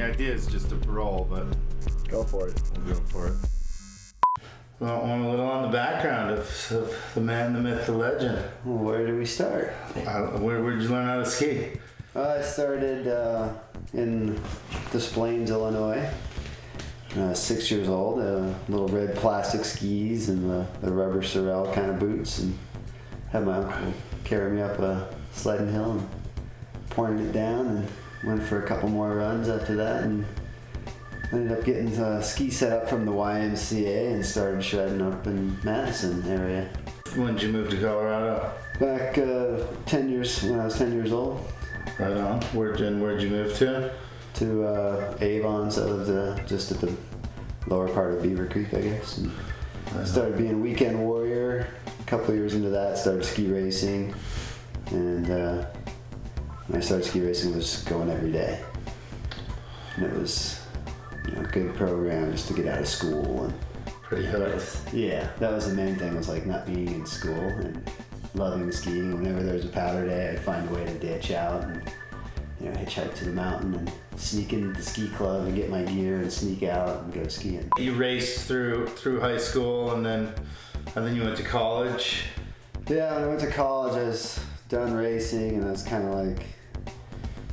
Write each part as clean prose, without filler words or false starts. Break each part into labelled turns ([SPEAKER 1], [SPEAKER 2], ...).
[SPEAKER 1] idea is just to roll, but
[SPEAKER 2] Go for it.
[SPEAKER 1] we'll go for it. Well, I want a little on the background of the man, the myth, the legend.
[SPEAKER 3] Well, where do we start?
[SPEAKER 1] Where'd you learn how to ski?
[SPEAKER 3] I started in Des Plaines, Illinois. 6 years old, little red plastic skis and the rubber Sorel kind of boots, and had my uncle carry me up a sledding hill and pointed it down, and went for a couple more runs after that, and ended up getting a ski set up from the YMCA and started shredding up in Madison area.
[SPEAKER 1] When did you move to Colorado?
[SPEAKER 3] Back 10 years, when I was 10 years old.
[SPEAKER 1] Right on. Where'd you move to?
[SPEAKER 3] To Avon, so I lived just at the lower part of Beaver Creek, I guess. And I started being a weekend warrior. A couple of years into that, started ski racing, and when I started ski racing, I was going every day, and it was a good program just to get out of school. And
[SPEAKER 1] Pretty hooked.
[SPEAKER 3] yeah, that was the main thing, was like not being in school and loving skiing. Whenever there was a powder day, I'd find a way to ditch out and hitchhike to the mountain and sneak into the ski club and get my gear and sneak out and go skiing.
[SPEAKER 1] You raced through high school and then you went to college.
[SPEAKER 3] Yeah, when I went to college, I was done racing, and I was kind of like,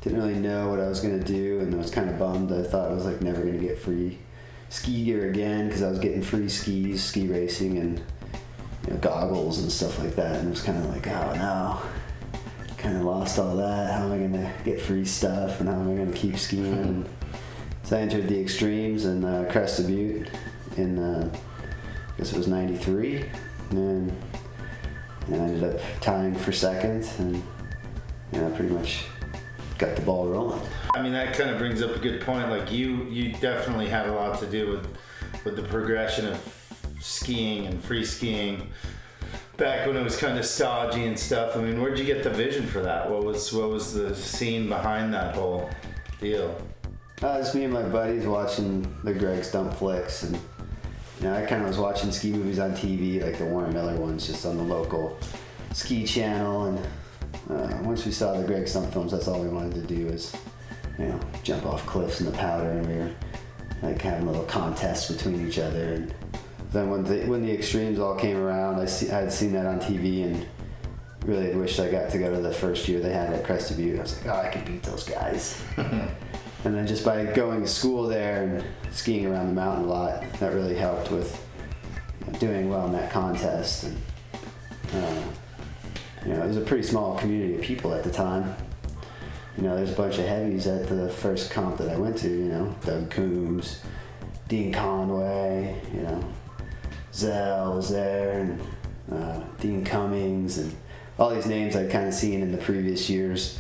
[SPEAKER 3] didn't really know what I was going to do, and I was kind of bummed. I thought I was like never going to get free ski gear again, because I was getting free skis, ski racing, and goggles and stuff like that, and it was kind of like, oh no, kind of lost all that. How am I going to get free stuff, and how am I going to keep skiing? And so I entered the extremes in Crested Butte in, I guess it was 93, and I ended up tying for second, and I pretty much got the ball rolling.
[SPEAKER 1] I mean, that kind of brings up a good point. Like you definitely had a lot to do with the progression of skiing and free skiing back when it was kind of stodgy and stuff. I mean, where'd you get the vision for that? What was the scene behind that whole deal?
[SPEAKER 3] Just me and my buddies watching the Greg Stump flicks, and I kind of was watching ski movies on TV, like the Warner Miller ones, just on the local ski channel. And once we saw the Greg Stump films, that's all we wanted to do was, jump off cliffs in the powder, and we were like having a little contest between each other. And then when the extremes all came around, I had seen that on TV, and really wished I got to go to the first year they had at Crested Butte. I was like, oh, I could beat those guys. And then just by going to school there and skiing around the mountain a lot, that really helped with doing well in that contest. And it was a pretty small community of people at the time. There's a bunch of heavies at the first comp that I went to. Doug Coombs, Dean Conway, Zell was there, and Dean Cummings, and all these names I'd kind of seen in the previous years.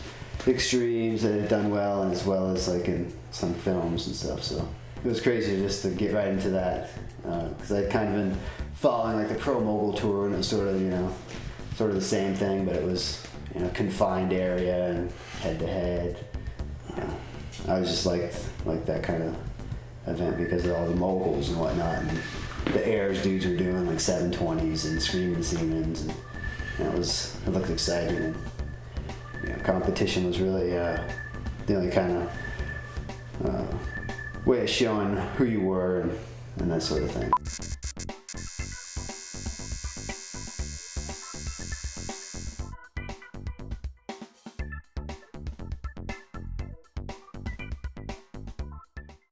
[SPEAKER 3] Extremes that had done well, and as well as like in some films and stuff. So it was crazy just to get right into that, because I'd kind of been following like the Pro Mogul Tour, and it was sort of the same thing, but it was confined area and head to head. I was just like that kind of event because of all the moguls and whatnot, and the airs dudes were doing like 720s and screaming Siemens, and it looked exciting. And, competition was really the only kind of way of showing who you were and that sort of thing.